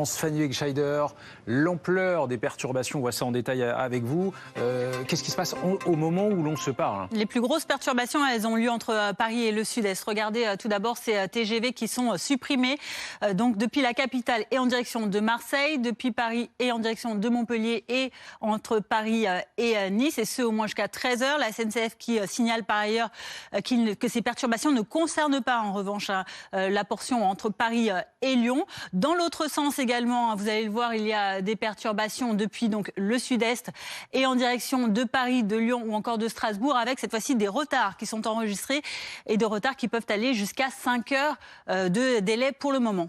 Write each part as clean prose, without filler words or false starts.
Fanny Wegscheider, l'ampleur des perturbations, on voit ça en détail avec vous. Qu'est-ce qui se passe au moment où l'on se parle? Les plus grosses perturbations, elles ont lieu entre Paris et le Sud-Est. Regardez tout d'abord ces TGV qui sont supprimés donc depuis la capitale et en direction de Marseille, depuis Paris et en direction de Montpellier et entre Paris et Nice, et ce au moins jusqu'à 13h. La SNCF qui signale par ailleurs que ces perturbations ne concernent pas en revanche la portion entre Paris et Lyon. Dans l'autre sens également, vous allez le voir, il y a des perturbations depuis donc le Sud-Est et en direction de Paris, de Lyon ou encore de Strasbourg, avec cette fois-ci des retards qui sont enregistrés et de retards qui peuvent aller jusqu'à 5 heures de délai pour le moment.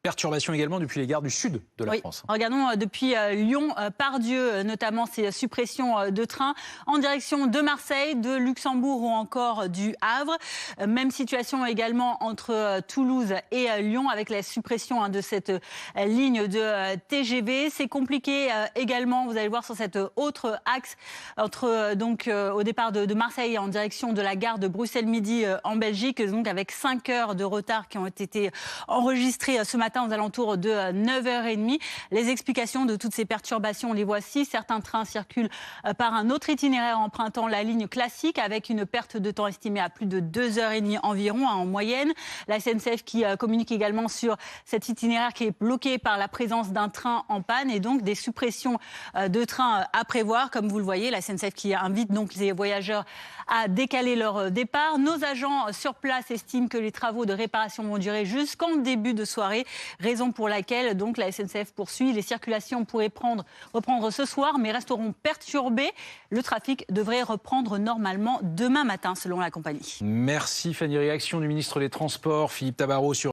Perturbations également depuis les gares du sud de la France. Regardons depuis Lyon, Pardieu, notamment ces suppressions de trains en direction de Marseille, de Luxembourg ou encore du Havre. Même situation également entre Toulouse et Lyon avec la suppression de cette ligne de TGV. C'est compliqué également, vous allez le voir sur cet autre axe entre au départ de Marseille en direction de la gare de Bruxelles-Midi en Belgique, donc avec 5 heures de retard qui ont été enregistrées ce matin aux alentours de 9h30. Les explications de toutes ces perturbations, les voici. Certains trains circulent par un autre itinéraire empruntant la ligne classique avec une perte de temps estimée à plus de 2h30 environ en moyenne. La SNCF qui communique également sur cet itinéraire qui est bloqué par la présence d'un train en panne et donc des suppressions de trains à prévoir. Comme vous le voyez, la SNCF qui invite donc les voyageurs à décaler leur départ. Nos agents sur place estiment que les travaux de réparation vont durer jusqu'en début de soirée. Raison pour laquelle donc la SNCF poursuit. Les circulations pourraient reprendre ce soir, mais resteront perturbées. Le trafic devrait reprendre normalement demain matin, selon la compagnie. Merci Fanny. Réaction du ministre des Transports, Philippe Tabarot, sur